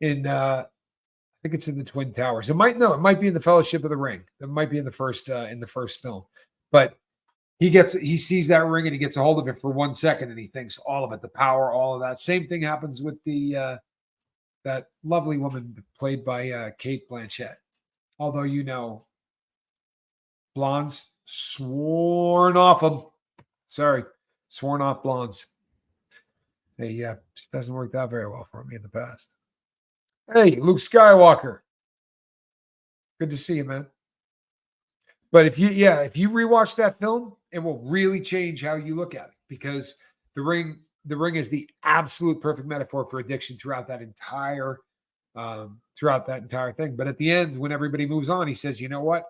in I think it's in the Twin Towers. It might be in the Fellowship of the Ring. It might be in the first film. But he sees that ring and he gets a hold of it for 1 second and he thinks all of it, the power, all of that. Same thing happens with the that lovely woman played by Kate Blanchett. Although blondes sworn off them. Sorry, sworn off blondes. Hey, yeah, just doesn't work out very well for me in the past. Hey, Luke Skywalker. Good to see you, man. But if you rewatch that film, it will really change how you look at it because the ring, the ring is the absolute perfect metaphor for addiction throughout that entire thing. But at the end, when everybody moves on, he says, "You know what?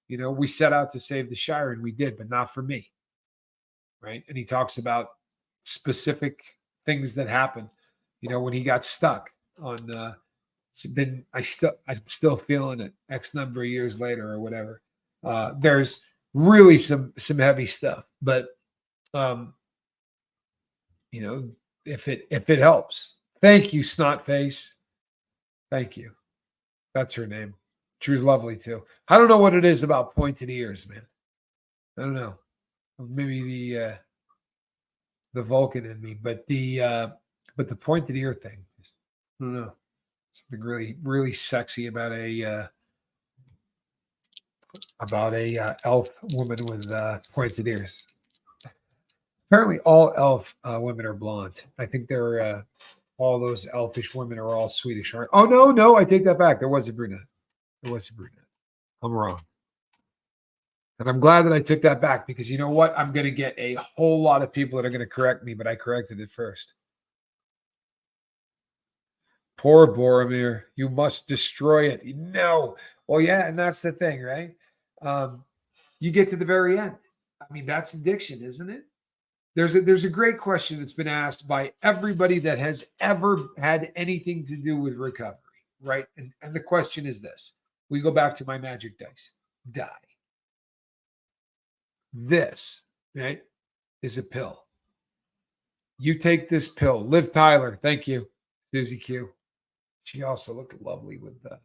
We set out to save the Shire, and we did, but not for me." Right? And he talks about specific things that happened. When he got stuck on. It's been I'm still feeling it X number of years later or whatever. There's really some heavy stuff, but um, if it helps. Thank you, snot face. Thank you. That's her name. She was lovely too. I don't know what it is about pointed ears, man. I don't know. Maybe the Vulcan in me, but the pointed ear thing. I don't know. Something really really sexy about a elf woman with pointed ears. Apparently, all elf women are blonde. I think they're all those elfish women are all Swedish. Aren't? Oh no, I take that back. There was a brunette. There was a brunette. I'm wrong, and I'm glad that I took that back because you know what? I'm going to get a whole lot of people that are going to correct me, but I corrected it first. Poor Boromir, you must destroy it. No. Well, yeah, and that's the thing, right? Um, you get to the very end. I mean, that's addiction, isn't it? There's a great question that's been asked by everybody that has ever had anything to do with recovery, right? And the question is this: we go back to my magic dice. Die. This, right, is a pill. You take this pill. Liv Tyler, thank you. Susie Q. She also looked lovely with the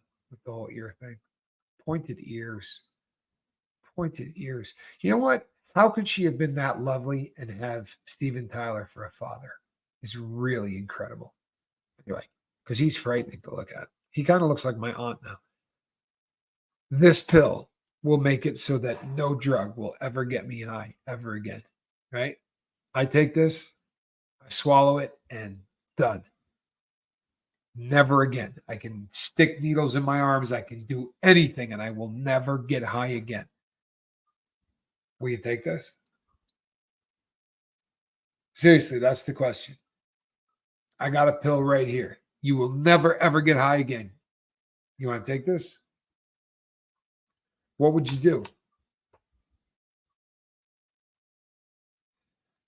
whole ear thing. Pointed ears. Pointed ears. You know what? How could she have been that lovely and have Steven Tyler for a father? Is really incredible. Anyway, because he's frightening to look at. He kind of looks like my aunt now. This pill will make it so that no drug will ever get me high ever again. Right? I take this, I swallow it, and done. Never again. I can stick needles in my arms. I can do anything, and I will never get high again. Will you take this? Seriously, that's the question. I got a pill right here. You will never, ever get high again. You want to take this? What would you do?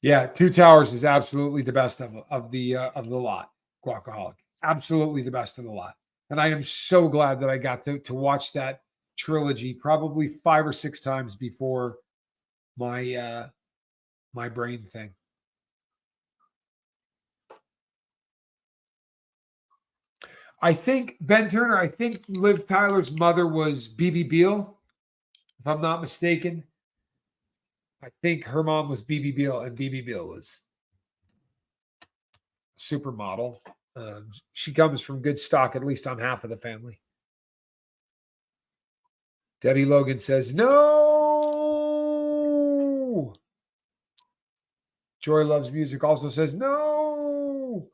Yeah, Two Towers is absolutely the best of the lot. Guacaholic, absolutely the best of the lot, and I am so glad that I got to watch that trilogy probably 5 or 6 times before my brain thing. I think Ben Turner. I think Liv Tyler's mother was BB Beal, if I'm not mistaken. I think her mom was BB Beal, and BB Beal was a supermodel. She comes from good stock, at least on half of the family. Debbie Logan says, no. Joy Loves Music also says, no.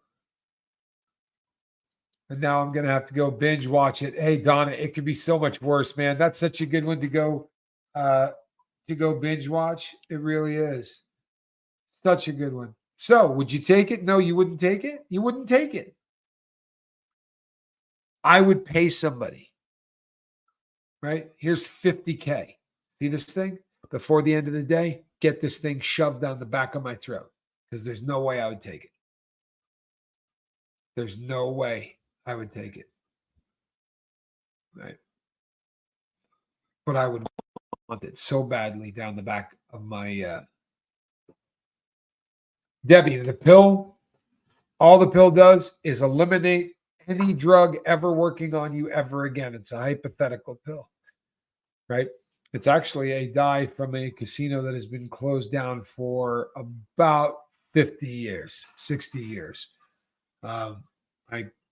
And now I'm going to have to go binge watch it. Hey, Donna, it could be so much worse, man. That's such a good one to go binge watch. It really is. Such a good one. So, would you take it? No, you wouldn't take it? You wouldn't take it. I would pay somebody, right? Here's 50K. See this thing? Before the end of the day, get this thing shoved down the back of my throat because there's no way I would take it. There's no way I would take it. Right. But I would want it so badly down the back of my Debbie, the pill, all the pill does is eliminate any drug ever working on you ever again. It's a hypothetical pill, right? It's actually a dye from a casino that has been closed down for about 50 years, 60 years. I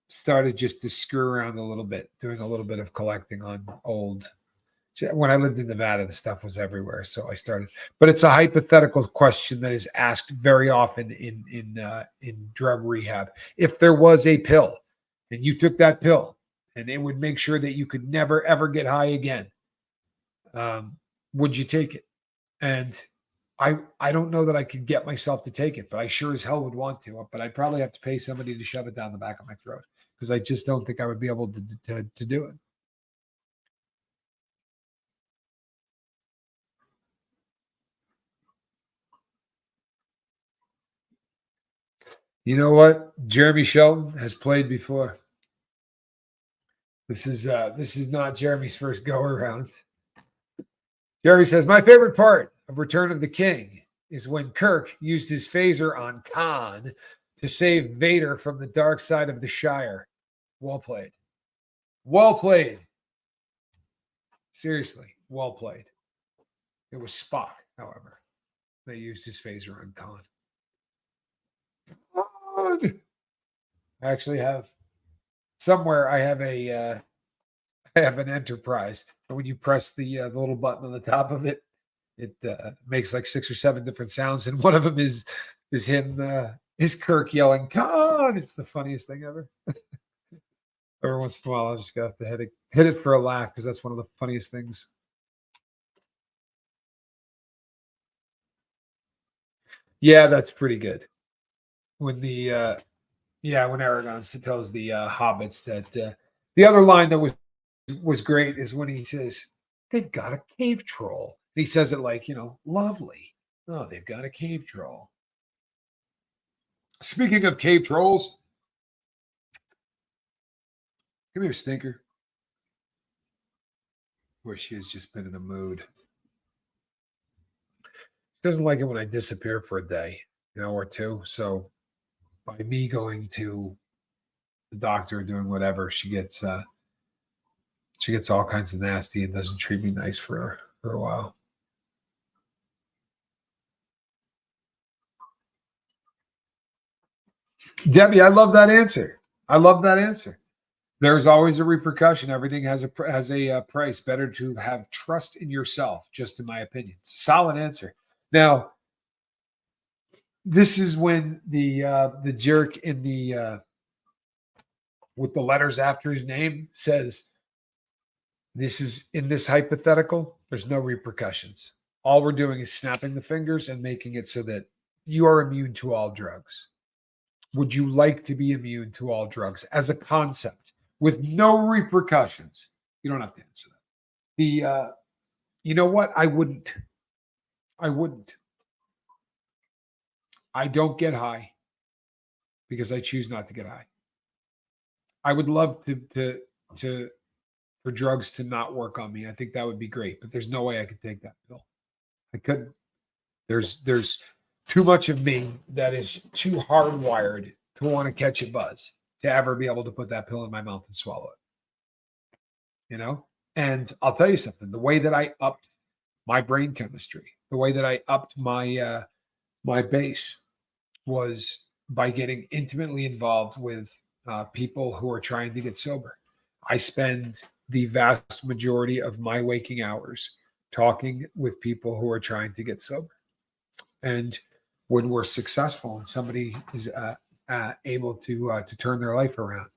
started just to screw around a little bit, doing a little bit of collecting on old. When I lived in Nevada, the stuff was everywhere, so I started. But it's a hypothetical question that is asked very often in drug rehab. If there was a pill, and you took that pill, and it would make sure that you could never ever get high again, would you take it? And I don't know that I could get myself to take it, but I sure as hell would want to. But I'd probably have to pay somebody to shove it down the back of my throat because I just don't think I would be able to do it. You know what? Jeremy Shelton has played before. This is not Jeremy's first go around. Jeremy says, my favorite part of Return of the King is when Kirk used his phaser on Khan to save Vader from the dark side of the Shire. Well played. Well played. Seriously, well played. It was Spock, however. They used his phaser on Khan. I actually have somewhere. I have an Enterprise, and when you press the little button on the top of it, it makes like 6 or 7 different sounds, and one of them is him is Kirk yelling "Khan." It's the funniest thing ever. Every once in a while, I just got to hit it for a laugh because that's one of the funniest things. Yeah, that's pretty good. When when Aragon tells the hobbits that the other line that was great is when he says they've got a cave troll. He says it like, lovely. Oh, they've got a cave troll. Speaking of cave trolls, come here, Stinker. Boy, she has just been in a mood. doesn't like it when I disappear for a day, or two. So by me going to the doctor or doing whatever, she gets all kinds of nasty and doesn't treat me nice for a while. Debbie, I love that answer. I love that answer. There's always a repercussion. Everything has a price. Better to have trust in yourself, just in my opinion. Solid answer. Now, this is when the jerk in the with the letters after his name says, "This is in this hypothetical. There's no repercussions. All we're doing is snapping the fingers and making it so that you are immune to all drugs. Would you like to be immune to all drugs as a concept with no repercussions?" You don't have to answer that. You know what? I wouldn't. I wouldn't. I don't get high because I choose not to get high. I would love to for drugs to not work on me. I think that would be great, but there's no way I could take that pill. I couldn't. There's too much of me that is too hardwired to want to catch a buzz to ever be able to put that pill in my mouth and swallow it. And I'll tell you something, the way that I upped my brain chemistry, the way that I upped my base was by getting intimately involved with people who are trying to get sober. I spend the vast majority of my waking hours talking with people who are trying to get sober. And when we're successful and somebody is able to turn their life around,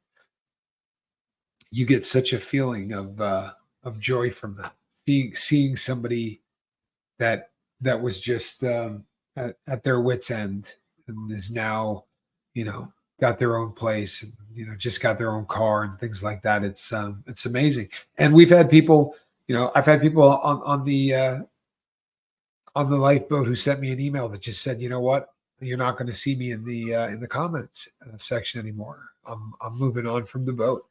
you get such a feeling of joy from that. Seeing somebody that was just at their wits' end and is now, got their own place and just got their own car and things like that. It's amazing. And we've had people, I've had people on the lifeboat who sent me an email that just said, you know what, you're not going to see me in the comments section anymore. I'm moving on from the boat,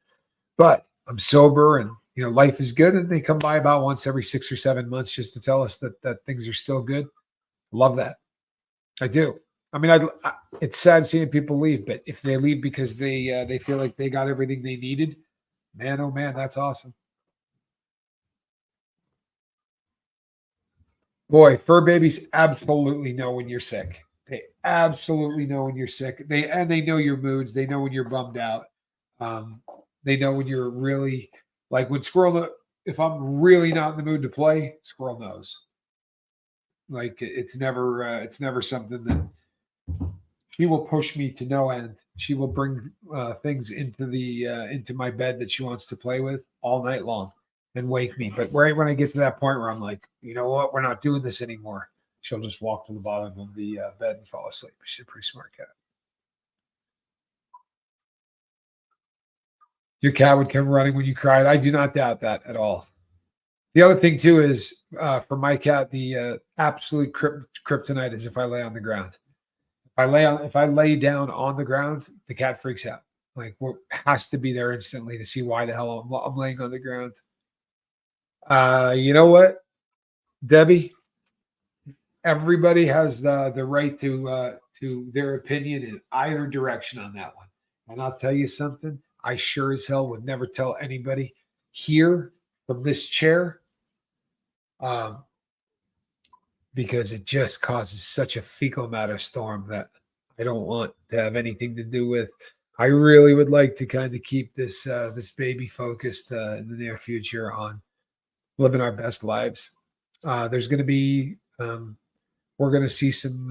but I'm sober and life is good. And they come by about once every 6 or 7 months just to tell us that things are still good. Love that. I do. I mean, it's sad seeing people leave, but if they leave because they feel like they got everything they needed, man, oh man, that's awesome. Boy, fur babies absolutely know when you're sick. They absolutely know when you're sick. They know your moods. They know when you're bummed out. Um, they know when you're really like when squirrel. If I'm really not in the mood to play, squirrel knows. Like it's never something that she will push me to no end. She will bring things into my bed that she wants to play with all night long and wake me. But right when I get to that point where I'm like, you know what, we're not doing this anymore, she'll just walk to the bottom of the bed and fall asleep. She's a pretty smart cat. Your cat would come running when you cried. I do not doubt that at all. The other thing too is for my cat, the absolute kryptonite is if I lay on the ground. If I lay down on the ground, the cat freaks out. Like what has to be there instantly to see why the hell I'm laying on the ground. You know what, Debbie? Everybody has the right to their opinion in either direction on that one. And I'll tell you something. I sure as hell would never tell anybody here from this chair, um, because it just causes such a fecal matter storm that I don't want to have anything to do with. I really would like to kind of keep this baby focused in the near future on living our best lives. There's going to be we're going to see some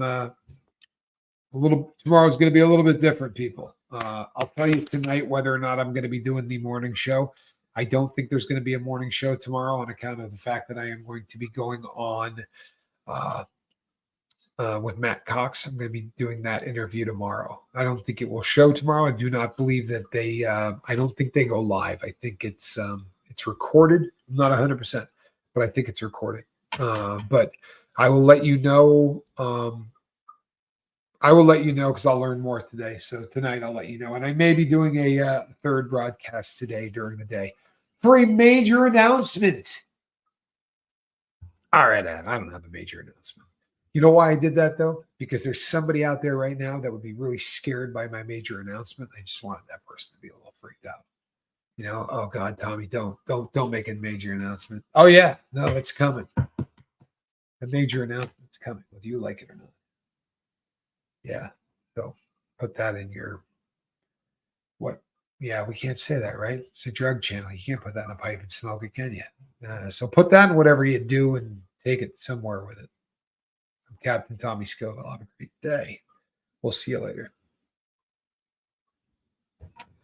tomorrow's going to be a little bit different, people. I'll tell you tonight whether or not I'm going to be doing the morning show. I don't think there's going to be a morning show tomorrow on account of the fact that I am going to be going on with Matt Cox. I'm going to be doing that interview tomorrow. I don't think it will show tomorrow. I do not believe that they. I don't think they go live. I think it's recorded. I'm not 100%, but I think it's recorded. But I will let you know. I will let you know because I'll learn more today. So tonight I'll let you know, and I may be doing a third broadcast today during the day for a major announcement. All right, I don't have a major announcement. You know why I did that though? Because there's somebody out there right now that would be really scared by my major announcement. I just wanted that person to be a little freaked out. You know, oh God, Tommy, don't make a major announcement. Oh yeah, no, it's coming. A major announcement's coming, whether you like it or not. Yeah. So put that in your what? Yeah, we can't say that, right? It's a drug channel. You can't put that in a pipe and smoke it, can you? So put that in whatever you do and take it somewhere with it. I'm Captain Tommy Scoville. Have a great day. We'll see you later.